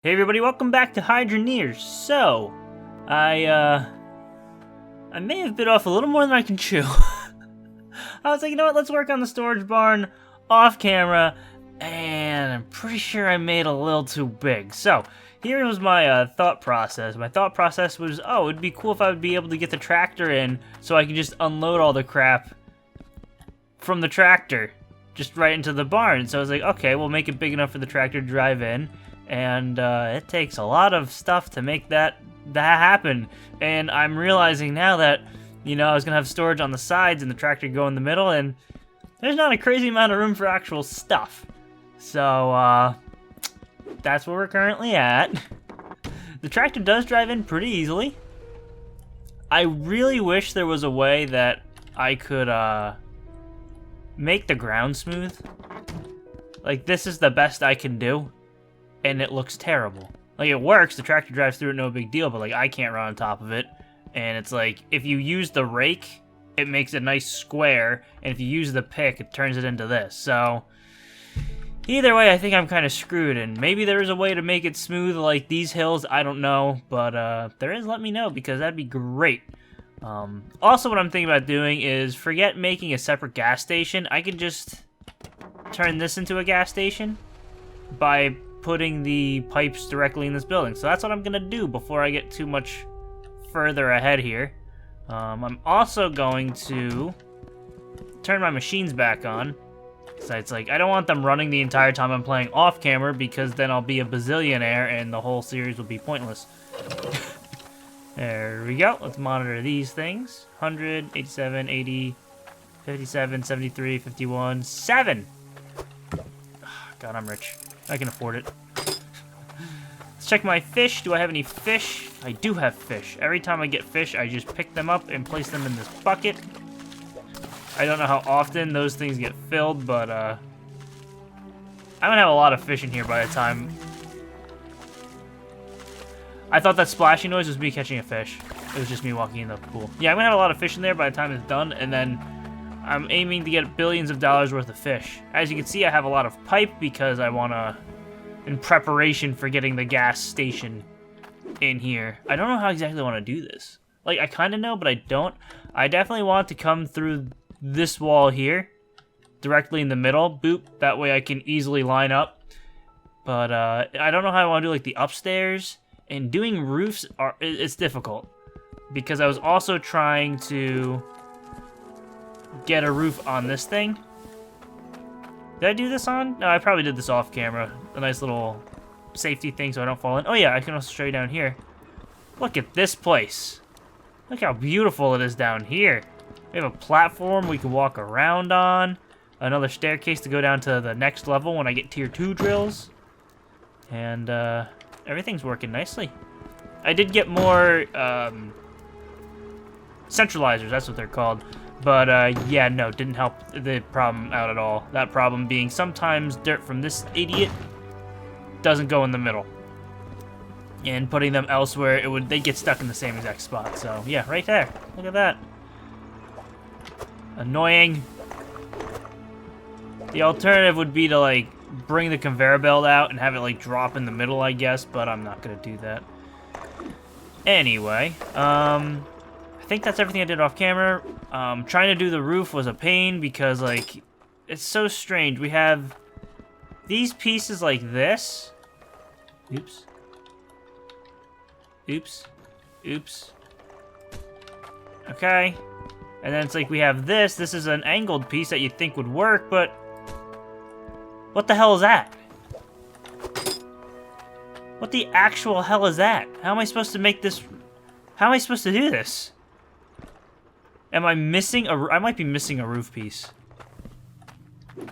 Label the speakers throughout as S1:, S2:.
S1: Hey everybody, welcome back to Hydroneer. So, I may have bit off a little more than I can chew. I was like, you know what, let's work on the storage barn off camera, and I'm pretty sure I made a little too big. So, here was my thought process. My thought process was, oh, it'd be cool if I would be able to get the tractor in so I could just unload all the crap from the tractor just right into the barn. So I was like, okay, we'll make it big enough for the tractor to drive in. And it takes a lot of stuff to make that happen. And I'm realizing now that, you know, I was going to have storage on the sides and the tractor go in the middle, and there's not a crazy amount of room for actual stuff. So, that's where we're currently at. The tractor does drive in pretty easily. I really wish there was a way that I could, make the ground smooth. Like, this is the best I can do. And it looks terrible. Like, it works, the tractor drives through it, no big deal, but, like, I can't run on top of it. And it's like, if you use the rake, it makes a nice square, and if you use the pick, it turns it into this. So, either way, I think I'm kind of screwed, and maybe there is a way to make it smooth like these hills, I don't know, but if there is, let me know, because that'd be great. Also, what I'm thinking about doing is, forget making a separate gas station, I could just turn this into a gas station by putting the pipes directly in this building. So that's what I'm gonna do before I get too much further ahead here. I'm also going to turn my machines back on. So it's like, I don't want them running the entire time I'm playing off camera, because then I'll be a bazillionaire and the whole series will be pointless. There we go. Let's monitor these things. 100, 87, 80, 57, 73, 51, 7! God, I'm rich. I can afford it. Let's check my fish. Do I have any fish? I do have fish. Every time I get fish, I just pick them up and place them in this bucket. I don't know how often those things get filled, but I'm gonna have a lot of fish in here by the time. I thought that splashing noise was me catching a fish. It was just me walking in the pool. Yeah, I'm gonna have a lot of fish in there by the time it's done, and then I'm aiming to get billions of dollars worth of fish. As you can see, I have a lot of pipe because I want to, in preparation for getting the gas station in here. I don't know how exactly I want to do this. Like, I kind of know, but I don't. I definitely want to come through this wall here, directly in the middle. Boop. That way I can easily line up. But I don't know how I want to do, like, the upstairs. And doing roofs, it's difficult. Because I was also trying to get a roof on this thing. Did I do this on? No, I probably did this off camera. A nice little safety thing so I don't fall in. Oh yeah, I can also show you down here. Look at this place. Look how beautiful it is down here. We have a platform we can walk around on. Another staircase to go down to the next level when I get tier 2 drills. And everything's working nicely. I did get more centralizers, that's what they're called. But, yeah, no, didn't help the problem out at all. That problem being sometimes dirt from this idiot doesn't go in the middle. And putting them elsewhere, they'd get stuck in the same exact spot. So, yeah, right there. Look at that. Annoying. The alternative would be to, like, bring the conveyor belt out and have it, like, drop in the middle, I guess. But I'm not going to do that. Anyway, I think that's everything I did off camera. Trying to do the roof was a pain because, like, it's so strange. We have these pieces like this. Oops. Oops. Oops. Okay. And then it's like we have this. This is an angled piece that you'd think would work, but what the hell is that? What the actual hell is that? How am I supposed to make this? How am I supposed to do this? Am I missing I might be missing a roof piece.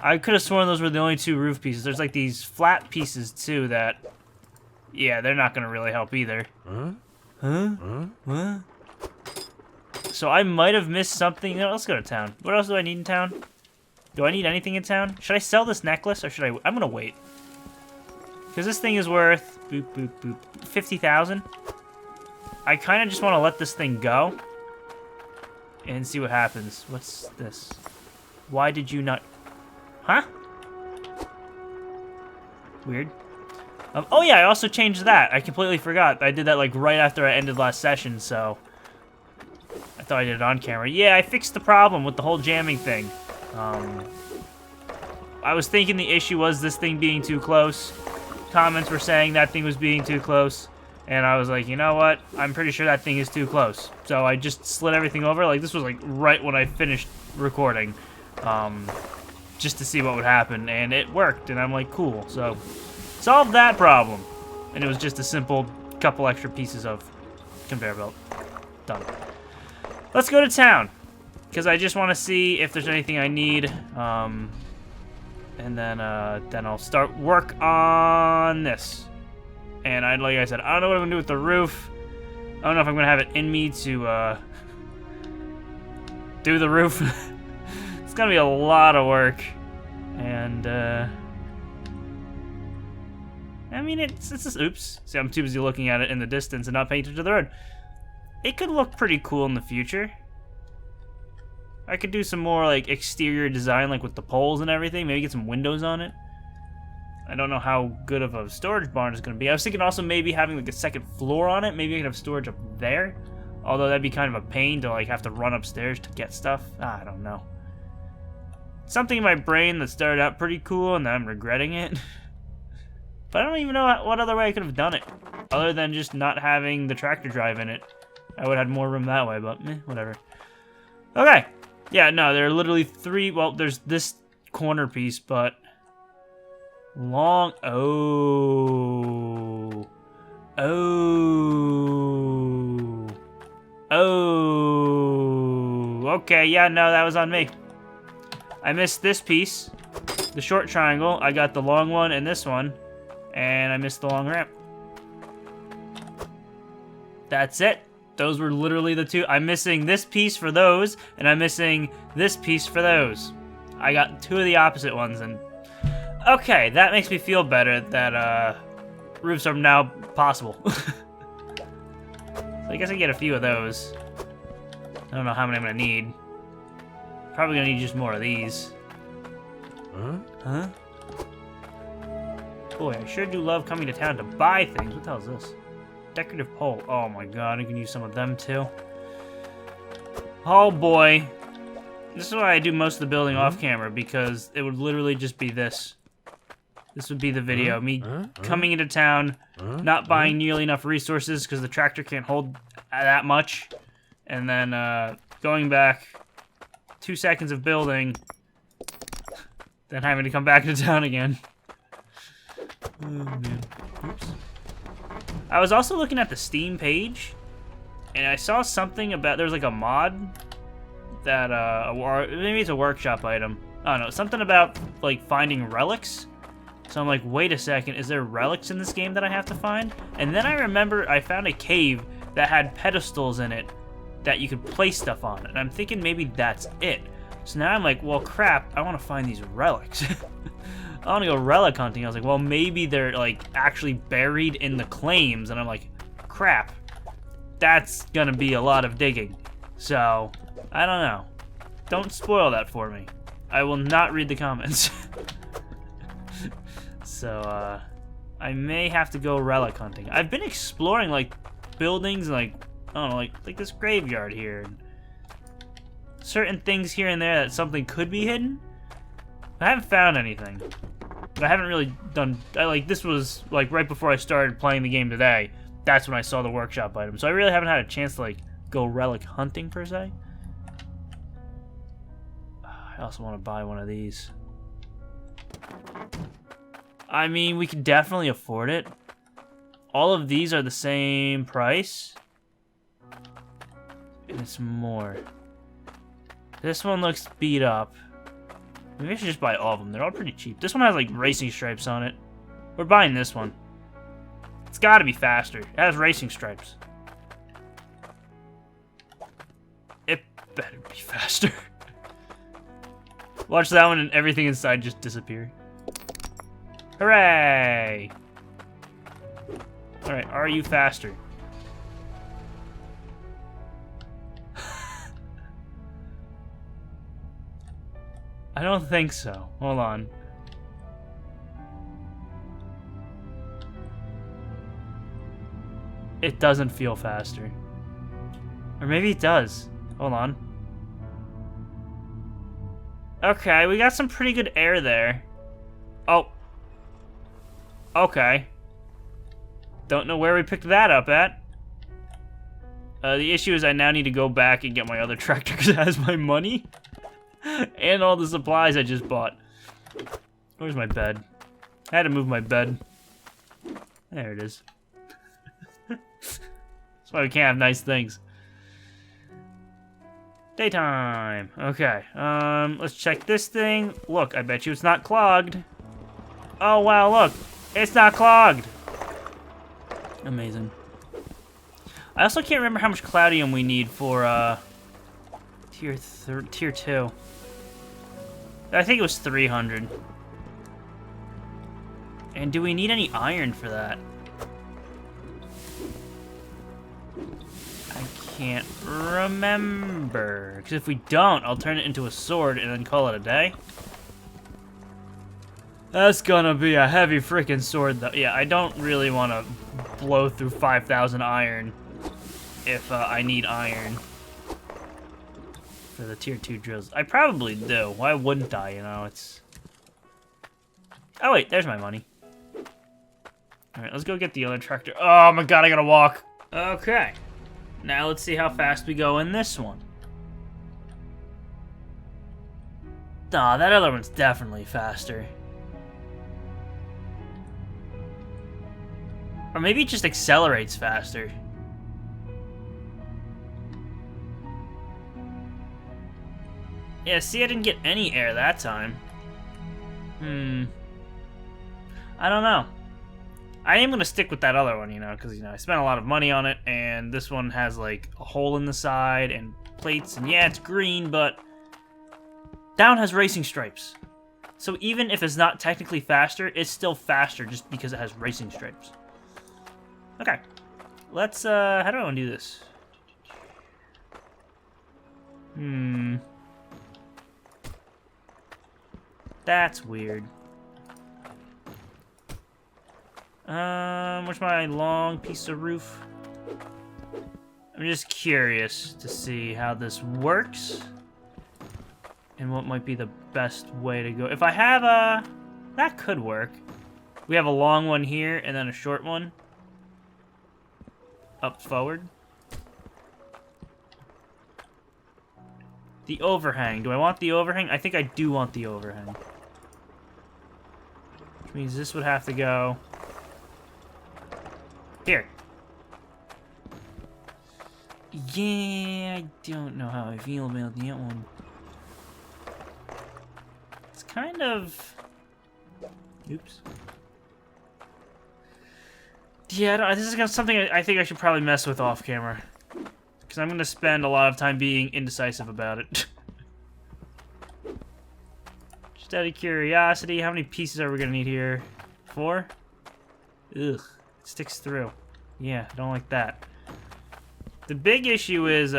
S1: I could have sworn those were the only 2 roof pieces. There's like these flat pieces too that, yeah, they're not gonna really help either. Huh? Huh? Huh? What? So I might have missed something. No, let's go to town. What else do I need in town? Do I need anything in town? Should I sell this necklace or should I? I'm gonna wait. Because this thing is worth, boop, boop, boop, 50,000. I kind of just want to let this thing go and see what happens. What's this? Why did you not? Huh? Weird. Oh yeah, I also changed that. I completely forgot. I did that like right after I ended last session, so I thought I did it on camera. Yeah, I fixed the problem with the whole jamming thing. I was thinking the issue was this thing being too close. Comments were saying that thing was being too close. And I was like, you know what? I'm pretty sure that thing is too close. So I just slid everything over. Like, this was like right when I finished recording. Just to see what would happen. And it worked. And I'm like, cool. So, solved that problem. And it was just a simple couple extra pieces of conveyor belt. Done. Let's go to town. Because I just want to see if there's anything I need. And then I'll start work on this. And like I said, I don't know what I'm gonna do with the roof. I don't know if I'm gonna have it in me to do the roof. It's gonna be a lot of work, and I mean it's just oops. See, I'm too busy looking at it in the distance and not paying attention to the road. It could look pretty cool in the future. I could do some more like exterior design, like with the poles and everything. Maybe get some windows on it. I don't know how good of a storage barn is going to be. I was thinking also maybe having like a second floor on it. Maybe I could have storage up there. Although that'd be kind of a pain to like have to run upstairs to get stuff. I don't know. Something in my brain that started out pretty cool and then I'm regretting it. But I don't even know what other way I could have done it. Other than just not having the tractor drive in it. I would have had more room that way, but whatever. Okay. Yeah, no, there are literally three. Well, there's this corner piece, but... long. Oh. Okay, yeah, no, that was on me. I missed this piece. The short triangle. I got the long one and this one. And I missed the long ramp. That's it. Those were literally the two. I'm missing this piece for those, and I'm missing this piece for those. I got two of the opposite ones, and... okay, that makes me feel better that roofs are now possible. So I guess I get a few of those. I don't know how many I'm gonna need. Probably gonna need just more of these. Huh? Boy, I sure do love coming to town to buy things. What the hell is this? Decorative pole. Oh my god, I can use some of them too. Oh boy. This is why I do most of the building off camera, because it would literally just be this. This would be the video. Me coming into town, not buying nearly enough resources because the tractor can't hold that much. And then going back 2 seconds of building, then having to come back to town again. Oh man. Oops. I was also looking at the Steam page, and I saw something about, there's like a mod that, maybe it's a workshop item. I don't know, something about like finding relics. So I'm like, wait a second, is there relics in this game that I have to find? And then I remember I found a cave that had pedestals in it that you could place stuff on. And I'm thinking maybe that's it. So now I'm like, well, crap, I want to find these relics. I want to go relic hunting. I was like, well, maybe they're like actually buried in the claims. And I'm like, crap, that's gonna be a lot of digging. So, I don't know. Don't spoil that for me. I will not read the comments. So, I may have to go relic hunting. I've been exploring like buildings and like, I don't know, like this graveyard here. And certain things here and there that something could be hidden. I haven't found anything. But I haven't really done... this was, like, right before I started playing the game today. That's when I saw the workshop item. So I really haven't had a chance to, like, go relic hunting, per se. I also want to buy one of these. I mean, we could definitely afford it. All of these are the same price. And it's more. This one looks beat up. Maybe I should just buy all of them. They're all pretty cheap. This one has, like, racing stripes on it. We're buying this one. It's gotta be faster. It has racing stripes. It better be faster. Watch that one and everything inside just disappear. Hooray! Alright, are you faster? I don't think so. Hold on. it doesn't feel faster. Or maybe it does. Hold on. Okay, we got some pretty good air there. Oh. Okay. Don't know where we picked that up at. The issue is I now need to go back and get my other tractor because it has my money. And all the supplies I just bought. Where's my bed? I had to move my bed. There it is. That's why we can't have nice things. Daytime. Okay. Let's check this thing. Look, I bet you it's not clogged. Oh, wow, look. It's not clogged. Amazing. I also can't remember how much Cloudium we need for, tier 2. I think it was 300. And do we need any iron for that? I can't remember. Because if we don't, I'll turn it into a sword and then call it a day. That's gonna be a heavy freaking sword, though. Yeah, I don't really want to blow through 5,000 iron if I need iron for the tier 2 drills. I probably do. Why wouldn't I, you know? It's... Oh, wait, there's my money. Alright, let's go get the other tractor. Oh my god, I gotta walk. Okay. Now let's see how fast we go in this one. Aw, that other one's definitely faster. Or maybe it just accelerates faster. Yeah, see, I didn't get any air that time. I don't know. I am going to stick with that other one, you know, because, you know, I spent a lot of money on it, and this one has, like, a hole in the side and plates, and yeah, it's green, but down has racing stripes. So even if it's not technically faster, it's still faster just because it has racing stripes. Okay. Let's, how do I want to do this? That's weird. Where's my long piece of roof? I'm just curious to see how this works. And what might be the best way to go. If I have a... That could work. We have a long one here and then a short one. Up forward. The overhang. Do I want the overhang? I think I do want the overhang. Which means this would have to go... Here. Yeah, I don't know how I feel about that one. It's kind of... Oops. Yeah, this is something I think I should probably mess with off camera. Because I'm going to spend a lot of time being indecisive about it. Just out of curiosity, how many pieces are we going to need here? 4? Ugh. Sticks through. Yeah, don't like that. The big issue is,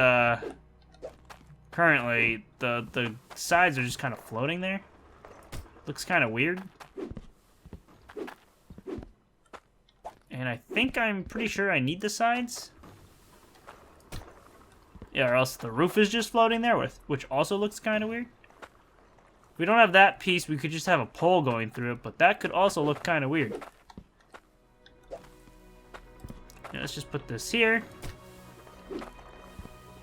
S1: currently, the sides are just kind of floating there. Looks kind of weird. And I think I'm pretty sure I need the sides. Yeah, or else the roof is just floating there, which also looks kind of weird. If we don't have that piece, we could just have a pole going through it, but that could also look kind of weird. Yeah, let's just put this here.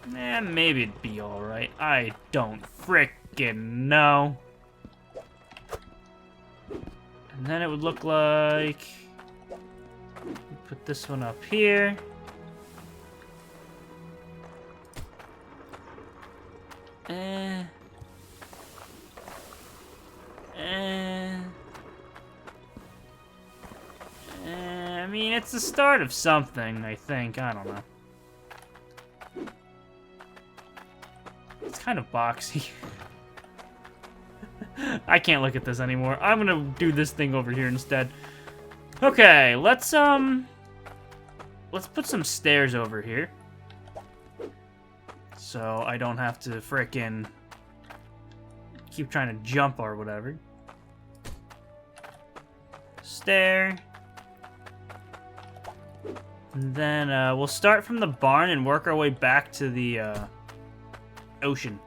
S1: Maybe it'd be alright. I don't frickin' know. And then it would look like... Put this one up here. I mean, it's the start of something, I think. I don't know. It's kind of boxy. I can't look at this anymore. I'm gonna do this thing over here instead. Okay, let's put some stairs over here. So I don't have to frickin' keep trying to jump or whatever. Stair. And then we'll start from the barn and work our way back to the ocean.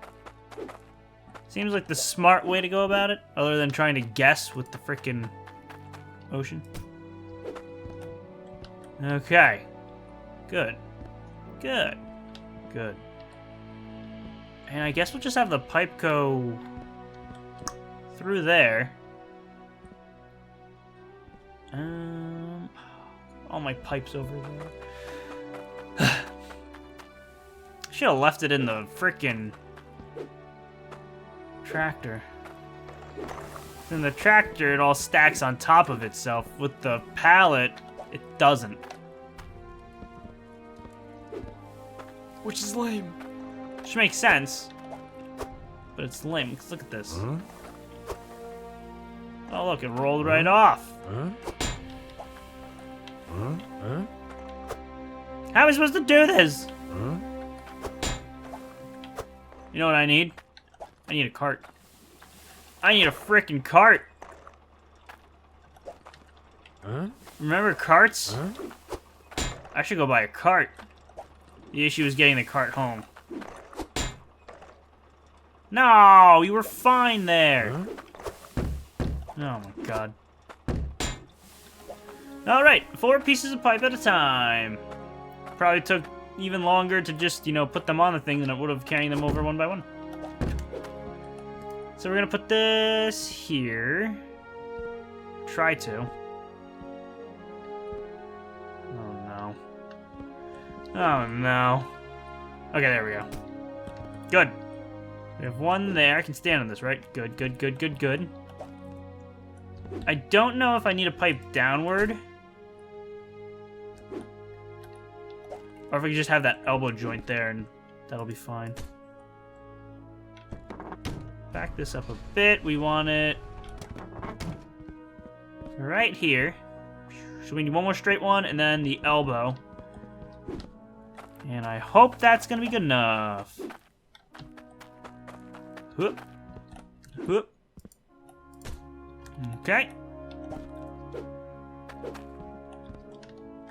S1: Seems like the smart way to go about it, other than trying to guess with the frickin' ocean. Okay. Good. Good. Good. And I guess we'll just have the pipe go through there. All my pipes over there. Should have left it in the frickin' tractor. In the tractor, it all stacks on top of itself. With the pallet, it doesn't. Which is lame. Which makes sense. But it's lame, because look at this.
S2: Huh?
S1: Oh, look, it rolled right off.
S2: Huh? Huh? Huh?
S1: How am I supposed to do this?
S2: Huh?
S1: You know what I need? I need a cart. I need a frickin' cart.
S2: Huh?
S1: Remember carts?
S2: Huh?
S1: I should go buy a cart. The issue is getting the cart home. No, you were fine there.
S2: Huh?
S1: Oh my god. Alright, 4 pieces of pipe at a time. Probably took even longer to just, you know, put them on the thing than it would have carrying them over one by one. So we're gonna put this here. Try to. Oh no. Oh no. Okay, there we go. Good. We have one there. I can stand on this, right? Good, good, good, good, good. I don't know if I need a pipe downward. Or if we can just have that elbow joint there and that'll be fine. Back this up a bit. We want it right here. So we need one more straight one and then the elbow. And I hope that's gonna be good enough. Whoop. Whoop. Okay.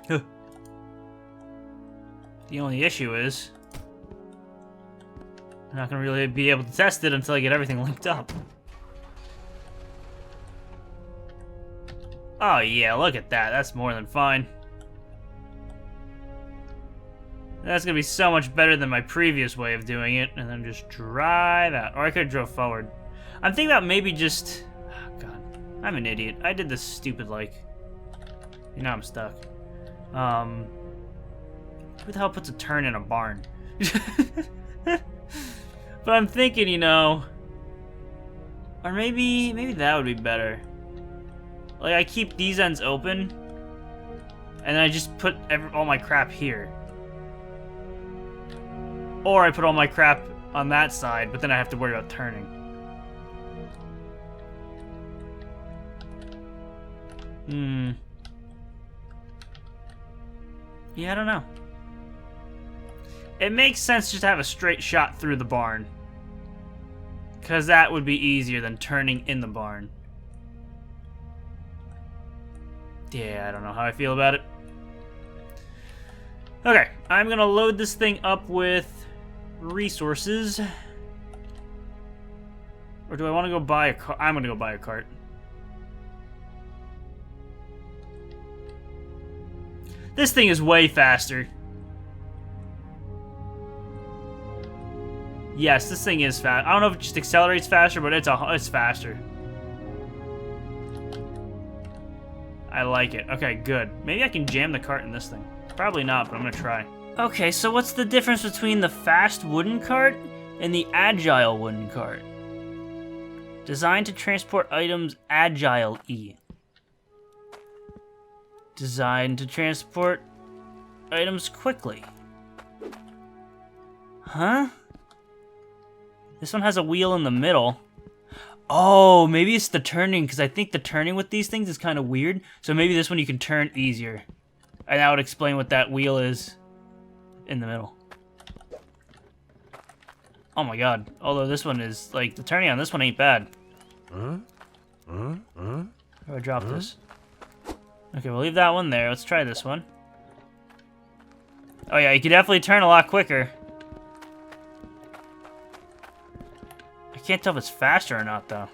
S1: Huh. The only issue is I'm not gonna really be able to test it until I get everything linked up. Oh yeah, look at that. That's more than fine. That's gonna be so much better than my previous way of doing it. And then just drive out. Or I could have drove forward. I'm thinking about maybe just... Oh god, I'm an idiot. I did this stupid like... You know I'm stuck. Who the hell puts a turn in a barn? But I'm thinking, you know... Or maybe that would be better. Like, I keep these ends open. And then I just put all my crap here. Or I put all my crap on that side, but then I have to worry about turning. Yeah, I don't know. It makes sense just to have a straight shot through the barn. Because that would be easier than turning in the barn. Yeah, I don't know how I feel about it. Okay, I'm gonna load this thing up with resources. Or do I want to go buy a cart? I'm gonna go buy a cart. This thing is way faster. Yes, this thing is fast. I don't know if it just accelerates faster, but it's faster. I like it. Okay, good. Maybe I can jam the cart in this thing. Probably not, but I'm gonna try. Okay, so what's the difference between the fast wooden cart and the agile wooden cart? Designed to transport items agile-y. Designed to transport items quickly. Huh? This one has a wheel in the middle. Oh, maybe it's the turning, because I think the turning with these things is kind of weird. So maybe this one you can turn easier. And that would explain what that wheel is in the middle. Oh my god. Although this one is, like, the turning on this one ain't bad. How do I drop this? Okay, we'll leave that one there. Let's try this one. Oh yeah, you can definitely turn a lot quicker. I can't tell if it's faster or not, though.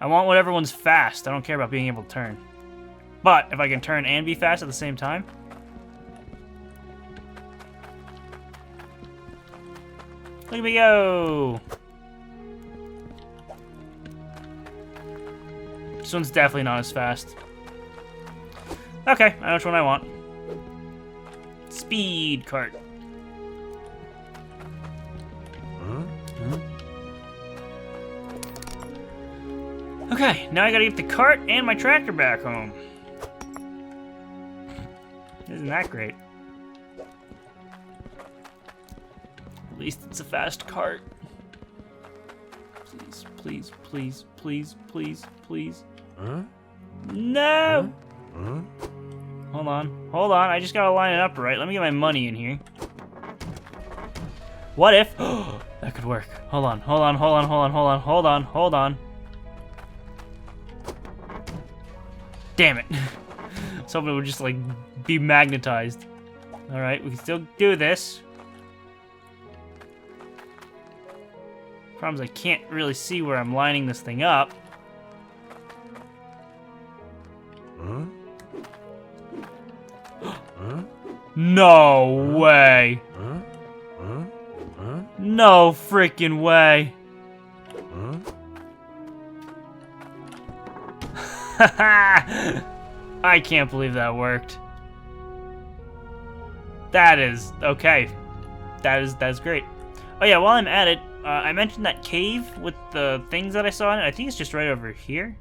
S1: I want whatever one's fast. I don't care about being able to turn. But if I can turn and be fast at the same time. Look at me go! This one's definitely not as fast. Okay, I know which one I want. Speed cart. Okay, now I gotta get the cart and my tractor back home. Isn't that great? At least it's a fast cart. Please, please, please, please, please, please. No! Hold on, hold on. I just gotta line it up right. Let me get my money in here. What if? That could work. Hold on, hold on, hold on, hold on, hold on, hold on, hold on. Damn it. Something would just like be magnetized. All right, we can still do this. Problem is I can't really see where I'm lining this thing up. No way. No freaking way. I can't believe that worked. That is okay. That's great. Oh yeah, while I'm at it, I mentioned that cave with the things that I saw in it. I think it's just right over here.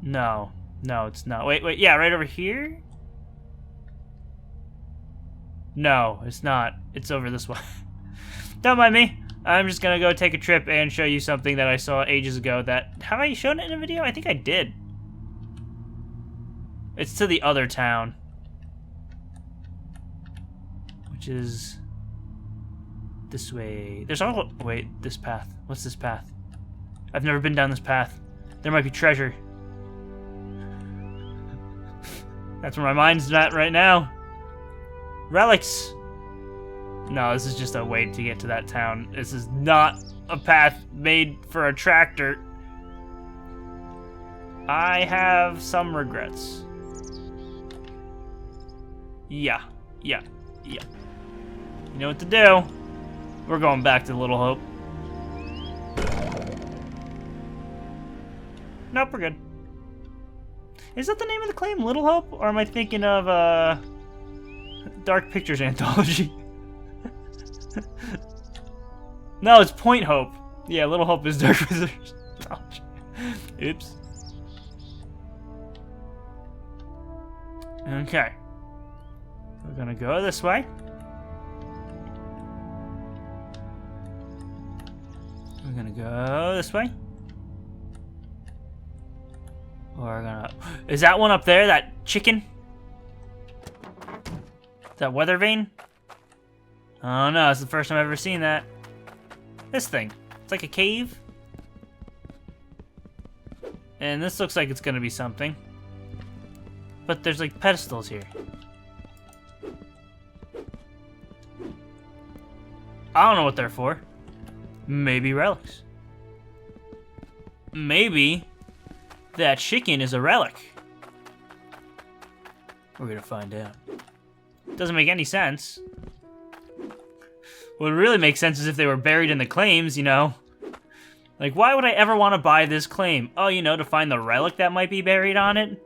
S1: No, it's not. Wait, yeah, right over here? No, it's not. It's over this way. Don't mind me. I'm just gonna go take a trip and show you something that I saw ages ago that... Have I shown it in a video? I think I did. It's to the other town. Which is... this way. There's also... Wait, this path. What's this path? I've never been down this path. There might be treasure. That's where my mind's at right now. Relics! No, this is just a way to get to that town. This is not a path made for a tractor. I have some regrets. Yeah. You know what to do. We're going back to Little Hope. Nope, we're good. Is that the name of the claim, Little Hope? Or am I thinking of, Dark Pictures Anthology? No, it's Point Hope. Yeah, Little Hope is Dark Pictures Anthology. Oops. Okay. We're gonna go this way. We're gonna go this way. We're gonna... Is that one up there, that chicken? That weather vane? Oh no, it's the first time I've ever seen that. This thing. It's like a cave. And this looks like it's gonna be something. But there's like pedestals here. I don't know what they're for. Maybe relics. Maybe that chicken is a relic. We're gonna find out. Doesn't make any sense. What really makes sense is if they were buried in the claims, you know. Like, why would I ever want to buy this claim? Oh, you know, to find the relic that might be buried on it?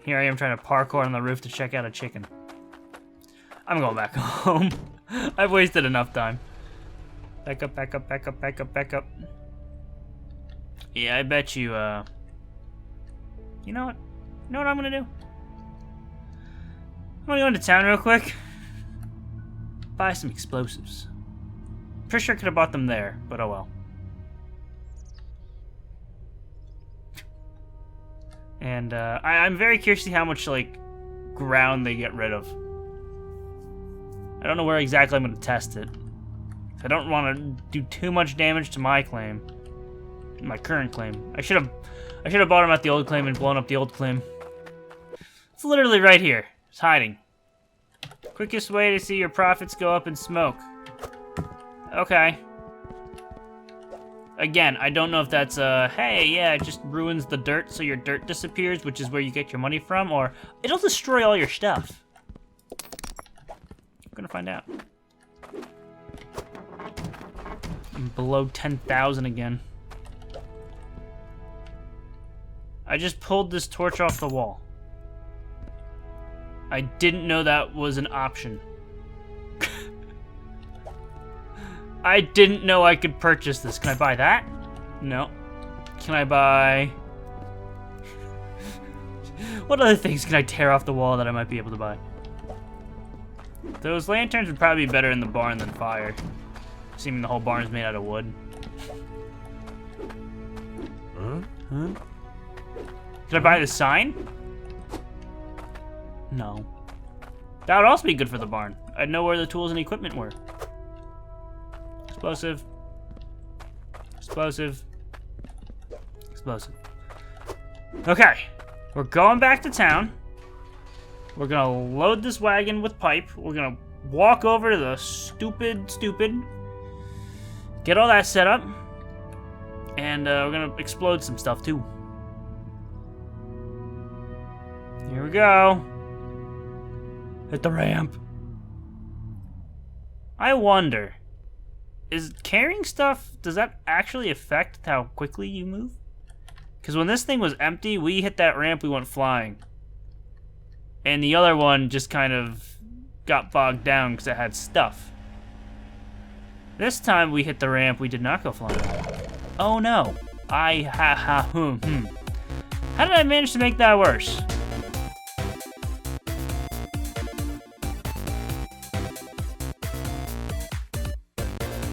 S1: Here I am trying to parkour on the roof to check out a chicken. I'm going back home. I've wasted enough time. Back up, back up, back up, back up, back up. Yeah, I bet you, You know what? You know what I'm gonna do? I'm gonna go into town real quick. Buy some explosives. Pretty sure I could have bought them there, but oh well. And, I'm very curious to see how much, like, ground they get rid of. I don't know where exactly I'm gonna test it. I don't want to do too much damage to my claim. My current claim. I should have bought them at the old claim and blown up the old claim. It's literally right here. It's hiding. Quickest way to see your profits go up in smoke. Okay. Again, I don't know if that's hey, yeah, it just ruins the dirt so your dirt disappears, which is where you get your money from, or it'll destroy all your stuff. I'm gonna find out. I'm below 10,000 again. I just pulled this torch off the wall. I didn't know that was an option. I didn't know I could purchase this. Can I buy that? No. Can I buy... What other things can I tear off the wall that I might be able to buy? Those lanterns would probably be better in the barn than fire. Assuming the whole barn is made out of wood. Huh? Did I buy the sign? No. That would also be good for the barn. I'd know where the tools and equipment were. Explosive. Explosive. Explosive. Okay. We're going back to town. We're gonna load this wagon with pipe. We're gonna walk over to the stupid. Get all that set up. And we're gonna explode some stuff too. Here we go. Hit the ramp. I wonder, is carrying stuff, does that actually affect how quickly you move? Because when this thing was empty, we hit that ramp, we went flying. And the other one just kind of got bogged down because it had stuff. This time we hit the ramp, we did not go flying. Oh no. How did I manage to make that worse?